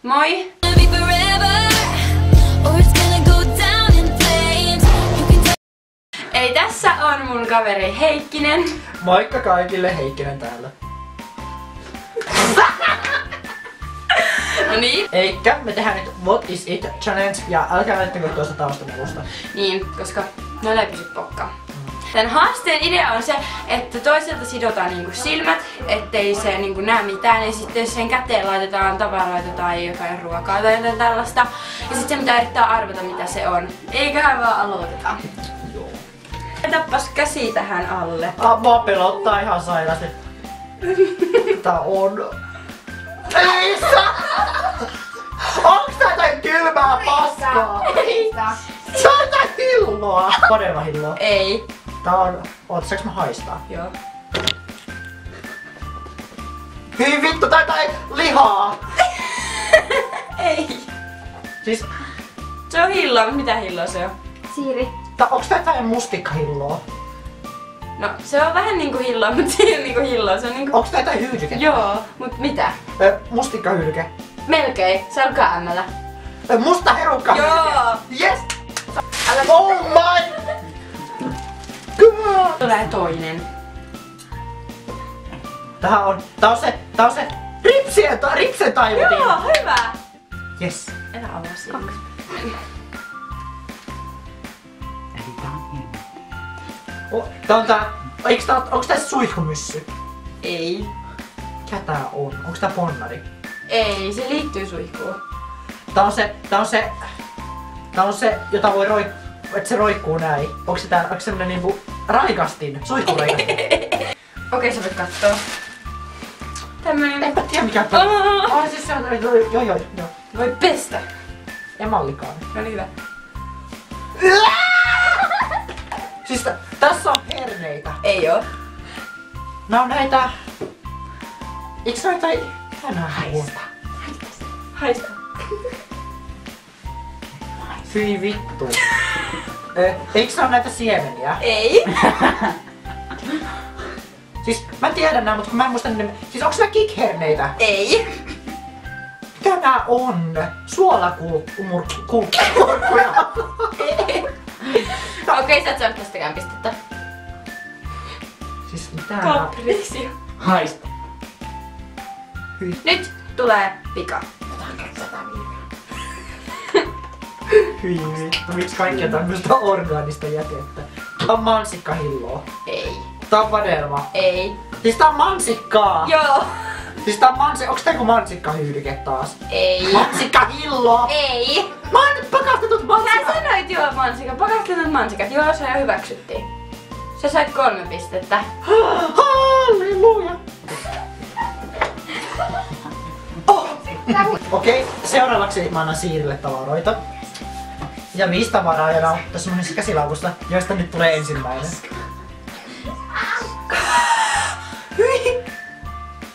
Moi! Ei, tässä on mun kaveri Heikkinen. Moikka kaikille, Heikkinen täällä. No niin. Eikä me tehdään nyt What is it challenge ja älkää laittako tuosta taustamelusta. Niin, koska noilla ei pysy pokkaa. Tän haasteen idea on se, että toiselta sidotaan niinku silmät, ettei se niinku näe mitään, ja sitten sen käteen laitetaan tavaroita tai jotain ruokaa tai jotain tällaista. Ja sitten se pitää yrittää arvata mitä se on. Eiköhän vaan aloiteta. Joo. Tappas käsi tähän alle. Mua pelottaa ihan sairaasti. Tää on... Ei saa! Onks tää jotain kylmää paskaa? Se on jotain hilloa! Todella hilloa. Ei. Tää on... Saanko mä haistaa? Joo. Hyi vittu, tää jotain lihaa! Ei. Siis... Se on hilloa, mitä hilloa se on? Siiri. Onks tää jotain mustikkahilloa? No, se on vähän niinku hilloa, mutta se ei oo niinku hilloa, se on niinku... Onks tää jotain hyydyke? Joo, mut mitä? Mustikkahyydyke. Melkein, se alkaa ämmällä. Musta herukka. Joo! Yes! Oh my god! Tulee toinen. Tää on se ripsen taivutin. Joo, hyvä! Yes. Älä avaa sitä. Tää on onks tää suihkumyssy? Ei. Mikä tää on? Onks tää ponnari? Ei, se liittyy suihkuun. Tää on se, jota voi että se roikkuu näin. Onks semmonen niinku raikastin? Suihkuraikastin? Okei, sä voit kattoo. Tämmönen... Enpä tiedä mikä tää on. Siis se on... Joo. Voi pestä. Emallikaan. No niin hyvä. Siis tässä on herneitä. Ei oo. Nää on näitä... Eiks noita... Mitä nää on? Haista. Hyi vittu. Eiks nää on näitä siemeniä? Ei. Siis mä tiedän nää, mutta kun mä en muista nimen... Siis onks nää kikherneitä? Ei. Mitä nää on? Suolakurkkuja. Okei, sä et saanut tästäkään pistettä. Siis mitä nää? Kapriksi. Haista. Hyi. Nyt tulee pika. Hyi vittu, miksi kaikkea tämmöstä orgaanista jätettä? Tää on mansikkahilloa. Ei. Tää on vadelma. Ei. Siis tää on mansikkaa. Joo. Siis tää on onks tää joku mansikkahyydyke taas? Ei. Mansikkahillo! Ei. Mä oon nyt pakastetut mansikat! Sä sanoit joo mansikat. Pakastetut mansikat. Joo, se jo hyväksyttiin. Sä sait 3 pistettä. Halleluja! Oh. Okei, seuraavaksi mä annan Siirille tavaroita. Ja 5 tavaraa ja nää on tässä mun käsilaukusta, joista nyt tulee ensimmäinen.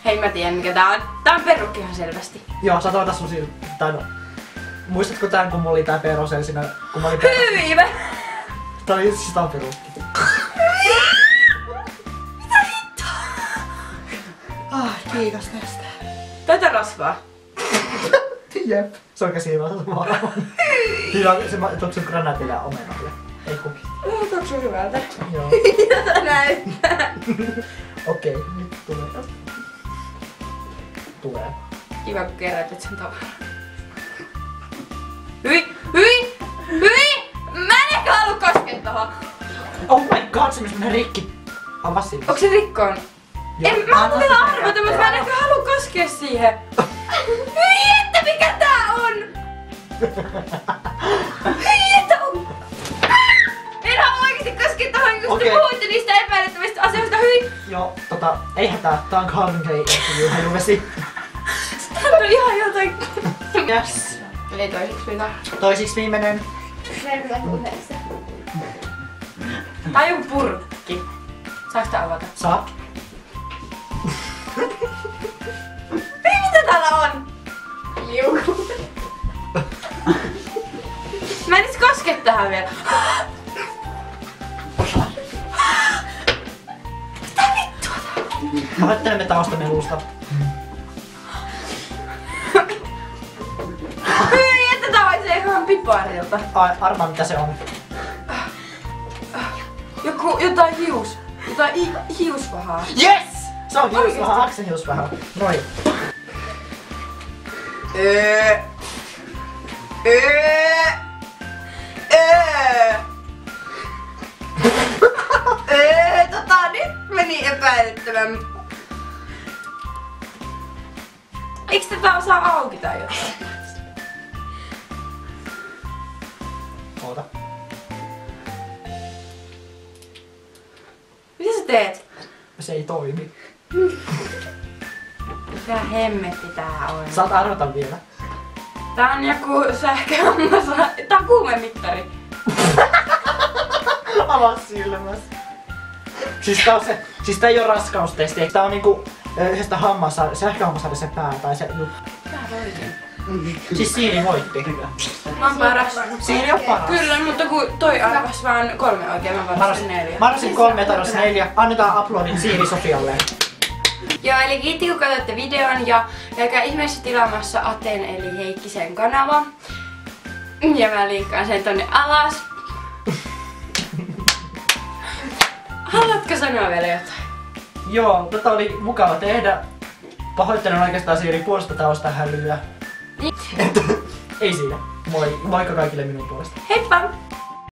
Hei, mä tiedän mikä tää on. Tää on perukki ihan selvästi. Joo, sä toivotas sun Siiri. Muistatko tän kun mulla oli tää perosel siinä, kun mä olin perosel? Hyvä! Tää oli siis tää on perukki. Mitä hittoa? Kiitos tästä. Tätä rasvaa. Jep, se on käsilaukku. Siinä on se tuoksuu granaatille ja omenalle. Ei kuki. Tuoksuu hyvältä. Joo. Mitä näyttää? Okei, nyt tulee. Tulee. Kiva kun kerätit sen tavaran. Hyi! Mä en ehkä halua koskea tohon. Oh my god, se menee rikki. Avaa sinne. Onks se rikkoon? Joo. Mä haluan vielä arvata, mutta mä en ehkä halua koskea siihen. Hyi, että mikä tää on? Hyi, että on... En halua oikeesti koskea tohon, kun te puhuitte niistä epäilyttävistä asioista. Hyi! Joo, ei hätää. Tää on Calvin Klein interview, hajuvesi. Tää on ihan jotain... Yes. Ei toisiksi mitään. Toisiksi viimeinen. Tää on joku purkki. Saaks tää avata? Saa. Hei, mitä täällä on? Liuku. Mä en edes koske tähän vielä. Mitä vittua tää on? Aloittelemme taustamelusta. piparilta. Arvaa mitä se on. Jotain hiusvahaa. Yes! Se on hiusvahaa, Aksen hiusvahaa. Noin. Nyt meni epäilyttävän. Eiks tätä osaa auki tai jotain? Oota. Mitä sä teet? Se ei toimi. Mikä hemmetti tää on? Saat arvata vielä. Tää on joku sähköhammas. Tää on kuumemittari. Avaa silmäs. Siis tää ei oo raskaustesti. Tää on niinku yhdestä sähköhammasharjasta se pää tai se juttu. Tää voitin. Siis Siiri voitti. Mä oon paras. Siiri on paras. Kyllä, mutta kun toi arvas vaan 3 oikein, mä varasin 4. Mä arvasin 3 ja tarvasi 4. Annetaan aplodit Siiri Sofialle. Joo, eli kiitti kun katsoitte videon ja käykää ihmeessä tilaamassa Aten eli Heikkisen kanava. Ja mä linkkaan sen tonne alas. Haluatko sanoa vielä jotain? Joo, tätä oli mukava tehdä. Pahoittelen oikeastaan Siiri puolesta taustahälyä. Niin. Ei siinä. Moi. Moikka kaikille minun puolesta. Heippa!